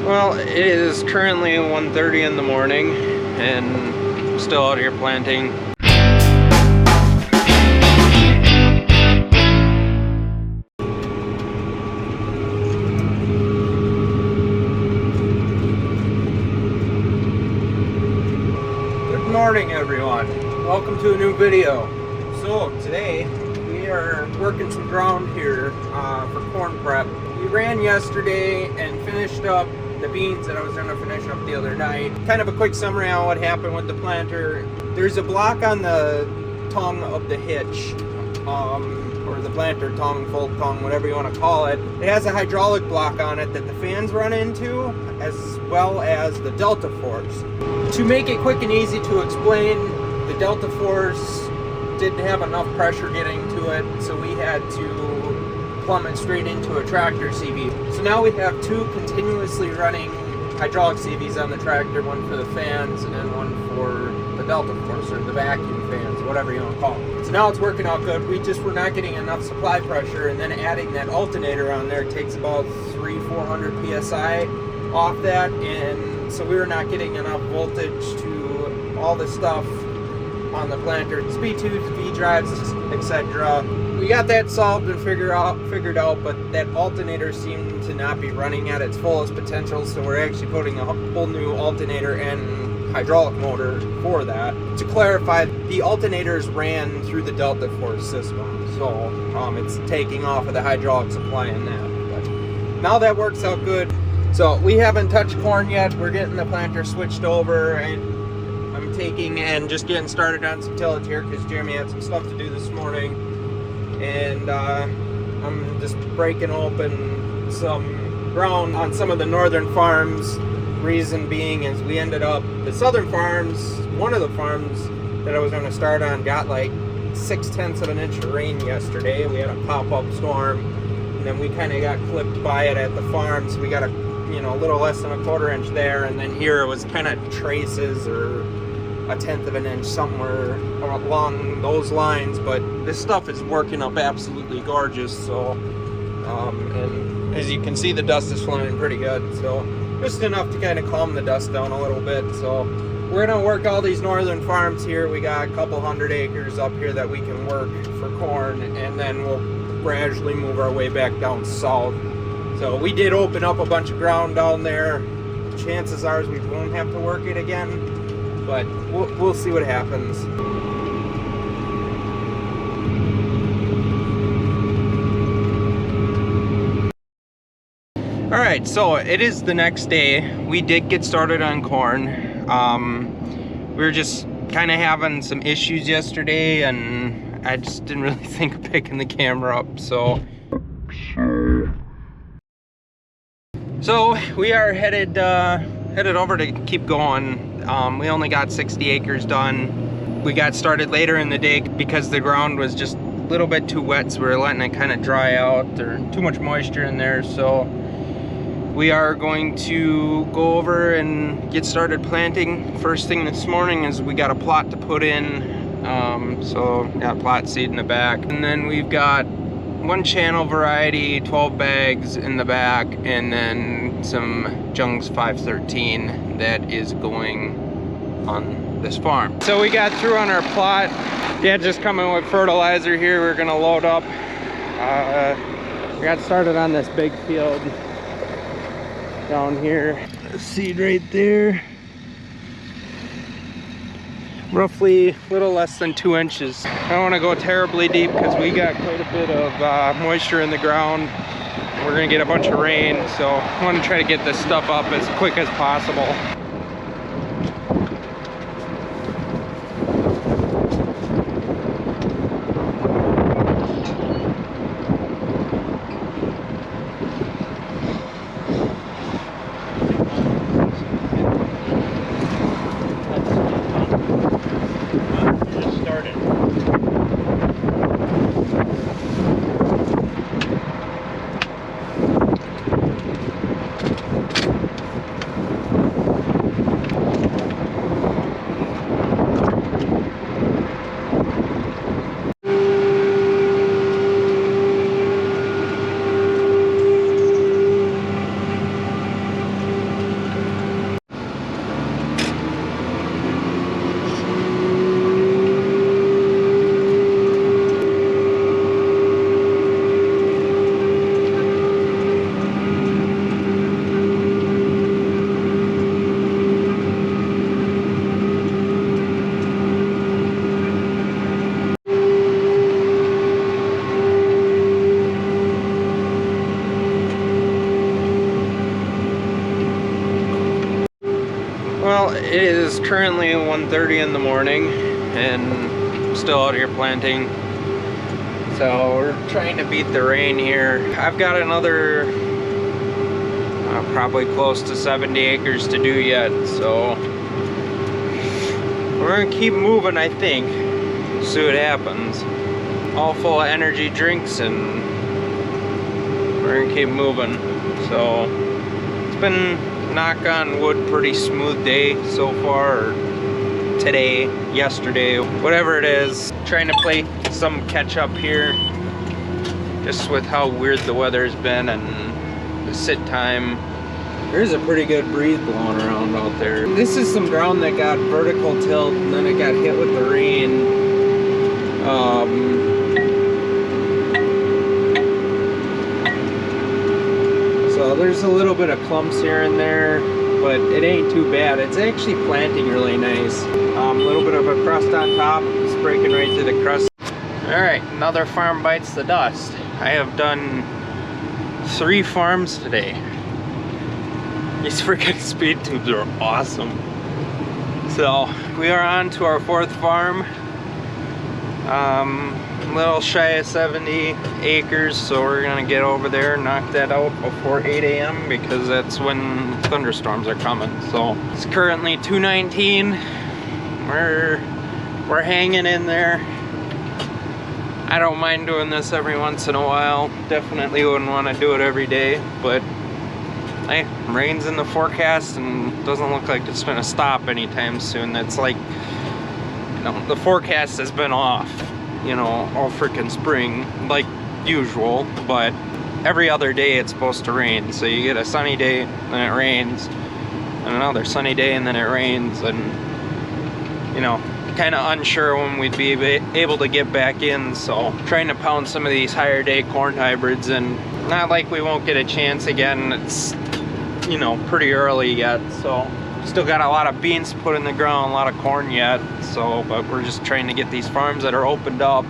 Well, it is currently 1:30 in the morning and still out here planting. Good morning, everyone. Welcome to a new video. So today we are working some ground here for corn prep. We ran yesterday and finished up the beans that I was going to finish up the other night. Kind of a quick summary on what happened with the planter. There's a block on the tongue of the hitch, or the planter tongue, full tongue, whatever you want to call it. It has a hydraulic block on it that the fans run into, as well as the delta force. To make it quick and easy to explain, the delta force didn't have enough pressure getting to it, so we had to plummet straight into a tractor CV. So now we have two continuously running hydraulic CVs on the tractor, one for the fans and then one for the delta force, or the vacuum fans, whatever you want to call them. So now it's working out good. We just were not getting enough supply pressure, and then adding that alternator on there takes about 300-400 psi off that, and so we were not getting enough voltage to all the stuff on the planter, speed tubes, V drives, etc. We got that solved and figured out, but that alternator seemed to not be running at its fullest potential, so we're actually putting a whole new alternator and hydraulic motor for that. To clarify, the alternators ran through the delta force system, so it's taking off of the hydraulic supply in that. But now that works out good. So we haven't touched corn yet. We're getting the planter switched over, and I'm taking and just getting started on some tillage here because Jeremy had some stuff to do this morning. And I'm just breaking open some ground on some of the northern farms. Reason being is we ended up, the southern farms, one of the farms that I was going to start on got like 0.6 of an inch of rain yesterday. We had a pop-up storm, and then we kind of got clipped by it at the farm, so we got a little less than 1/4 inch there, and then here it was kind of traces or 1/10 of an inch somewhere along those lines. But this stuff is working up absolutely gorgeous. So and as you can see, the dust is flying pretty good, so just enough to kind of calm the dust down a little bit. So we're gonna work all these northern farms here. We got a couple hundred acres up here that we can work for corn, and then we'll gradually move our way back down south. So we did open up a bunch of ground down there. Chances are we won't have to work it again, but we'll see what happens. All right, so it is the next day. We did get started on corn. We were just kind of having some issues yesterday, and I just didn't really think of picking the camera up, so we are headed over to keep going. We only got 60 acres done. We got started later in the day because the ground was just a little bit too wet, so we were letting it kind of dry out. There's too much moisture in there, so we are going to go over and get started planting. First thing this morning is we got a plot to put in. So got plot seed in the back, and then we've got one channel variety, 12 bags in the back, and then some Jung's 513 that is going on this farm. So we got through on our plot. Yeah, just coming with fertilizer here. We're gonna load up. We got started on this big field down here. Seed right there. Roughly a little less than 2 inches. I don't want to go terribly deep because we got quite a bit of moisture in the ground. We're gonna get a bunch of rain, so I want to try to get this stuff up as quick as possible. Well, it is currently 1:30 in the morning and I'm still out here planting. So we're trying to beat the rain here. I've got another probably close to 70 acres to do yet, so we're gonna keep moving, I think. See what happens. All full of energy drinks and we're gonna keep moving. So it's been, knock on wood, pretty smooth day so far, or today, yesterday, whatever it is. Trying to play some catch up here just with how weird the weather's been and the sit time. There's a pretty good breeze blowing around out there. This is some ground that got vertical tilled and then it got hit with the rain. So there's a little bit of clumps here and there, but it ain't too bad. It's actually planting really nice. A little bit of a crust on top, it's breaking right through the crust. Alright, another farm bites the dust. I have done 3 farms today. These freaking speed tubes are awesome. So we are on to our 4th farm. A little shy of 70 acres, so we're gonna get over there and knock that out before 8 a.m. because that's when thunderstorms are coming. So it's currently 2:19. We're hanging in there. I don't mind doing this every once in a while. Definitely wouldn't want to do it every day, but hey, rain's in the forecast and doesn't look like it's gonna stop anytime soon. It's like, you know, the forecast has been off, you know, all freaking spring like usual, but every other day it's supposed to rain. So you get a sunny day, then it rains, and another sunny day, and then it rains, and you know, kind of unsure when we'd be able to get back in. So trying to pound some of these higher day corn hybrids, and not like we won't get a chance again. It's, you know, pretty early yet, so still got a lot of beans put in the ground, a lot of corn yet. So, but we're just trying to get these farms that are opened up.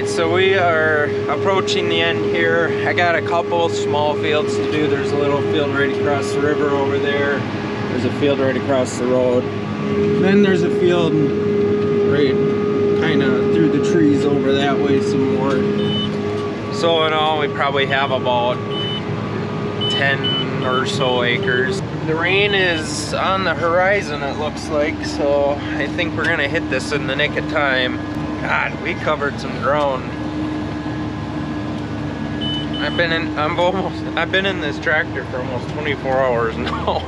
So we are approaching the end here. I got a couple small fields to do. There's a little field right across the river over there. There's a field right across the road. Then there's a field right kind of through the trees over that way some more. So in all, we probably have about 10 or so acres. The rain is on the horizon, it looks like, so I think we're gonna hit this in the nick of time. God, we covered some ground. I've been in this tractor for almost 24 hours now.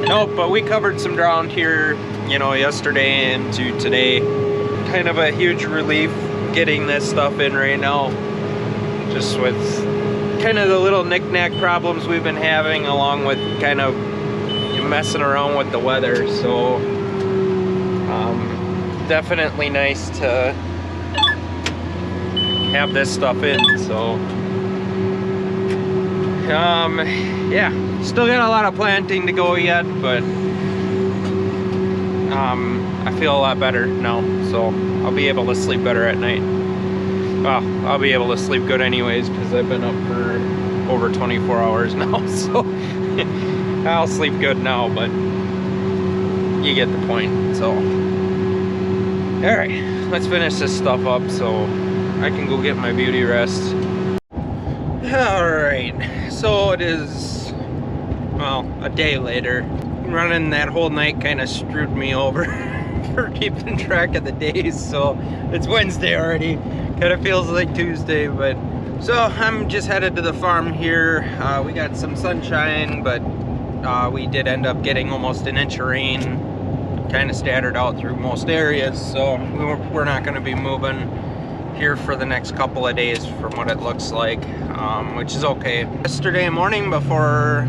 Nope, but we covered some ground here, you know, yesterday into today. Kind of a huge relief getting this stuff in right now. Just with kind of the little knick-knack problems we've been having, along with kind of messing around with the weather. So definitely nice to have this stuff in. So yeah, still got a lot of planting to go yet, but I feel a lot better now, so I'll be able to sleep better at night. Well, I'll be able to sleep good anyways, because I've been up for over 24 hours now, so I'll sleep good now, but you get the point. So all right, let's finish this stuff up so I can go get my beauty rest. All right, so it is, well, a day later. Running that whole night kind of screwed me over for keeping track of the days, so it's Wednesday already. Kind of feels like Tuesday, but so I'm just headed to the farm here. We got some sunshine, but we did end up getting almost an inch of rain, kind of scattered out through most areas, so we're not going to be moving here for the next couple of days from what it looks like, which is okay. Yesterday morning before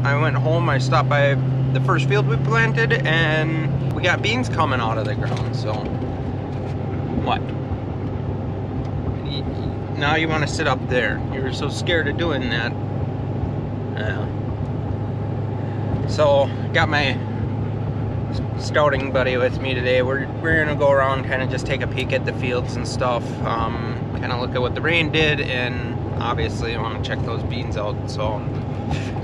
I went home, I stopped by the first field we planted, and we got beans coming out of the ground. So what? Now you want to sit up there? You were so scared of doing that. So got my scouting buddy with me today. We're gonna go around, kind of just take a peek at the fields and stuff, kind of look at what the rain did, and obviously I want to check those beans out. So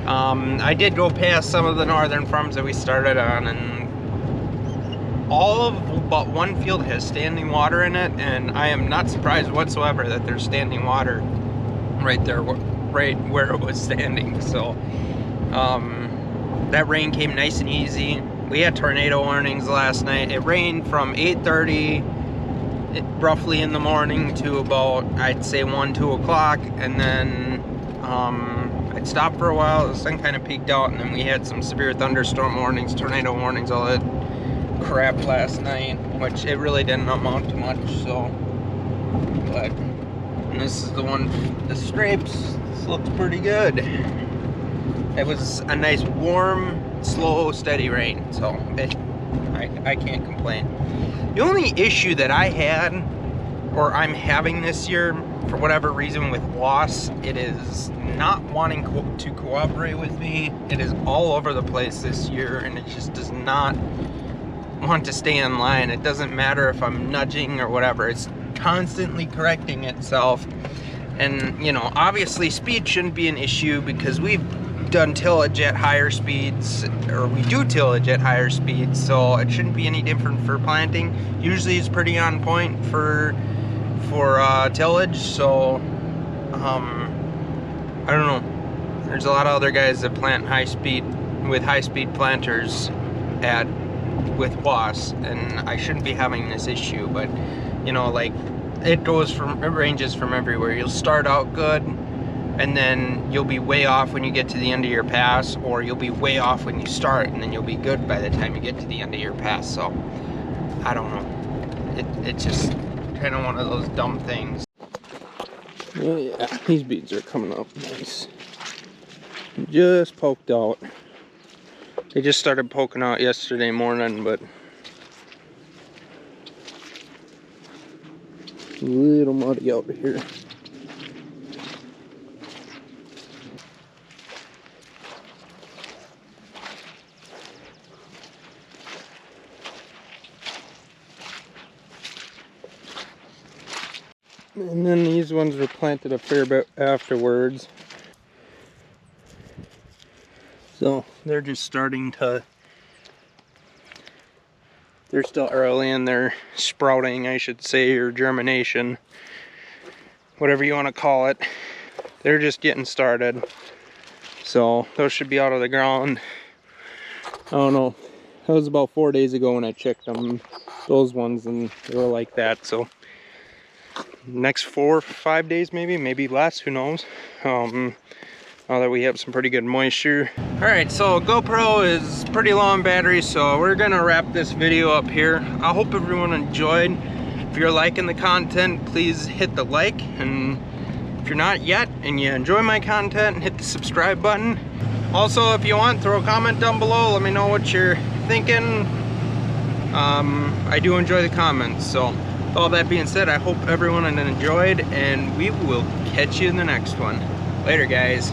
I did go past some of the northern farms that we started on, and all of but one field has standing water in it, and I am not surprised whatsoever that there's standing water right there, right where it was standing. So that rain came nice and easy. We had tornado warnings last night. It rained from 8:30 roughly in the morning to about, I'd say, 1-2 o'clock, and then it stopped for a while. The sun kind of peaked out, and then we had some severe thunderstorm warnings, tornado warnings, all that crap last night, which it really didn't amount to much. So, but, and this is the one, the stripes. This looks pretty good. It was a nice warm, slow, steady rain, so I can't complain. The only issue that I had, or I'm having this year, for whatever reason, with wasps, it is not wanting to cooperate with me. It is all over the place this year, and it just does not want to stay in line. It doesn't matter if I'm nudging or whatever. It's constantly correcting itself. And, you know, obviously speed shouldn't be an issue, because we've done tillage at higher speeds, or we do tillage at higher speeds, so it shouldn't be any different for planting. Usually it's pretty on point for tillage. So I don't know, there's a lot of other guys that plant high speed with high speed planters with wasps, and I shouldn't be having this issue. But you know, like, it ranges from everywhere. You'll start out good, and then you'll be way off when you get to the end of your pass, or you'll be way off when you start, and then you'll be good by the time you get to the end of your pass. So I don't know, it's just kind of one of those dumb things. Oh yeah, these beads are coming up nice. Just poked out. They just started poking out yesterday morning, but a little muddy out here. And then these ones were planted a fair bit afterwards. So they're just starting to, they're still early in their sprouting, I should say, or germination, whatever you want to call it. They're just getting started. So those should be out of the ground. I don't know, that was about 4 days ago when I checked them, those ones, and they were like that. So next 4 or 5 days, maybe less, who knows. Now that we have some pretty good moisture. All right, so GoPro is pretty low on battery, so we're gonna wrap this video up here. I hope everyone enjoyed. If you're liking the content, please hit the like, and if you're not yet and you enjoy my content, hit the subscribe button. Also, if you want, throw a comment down below, let me know what you're thinking. I do enjoy the comments. So with all that being said, I hope everyone enjoyed, and we will catch you in the next one. Later, guys.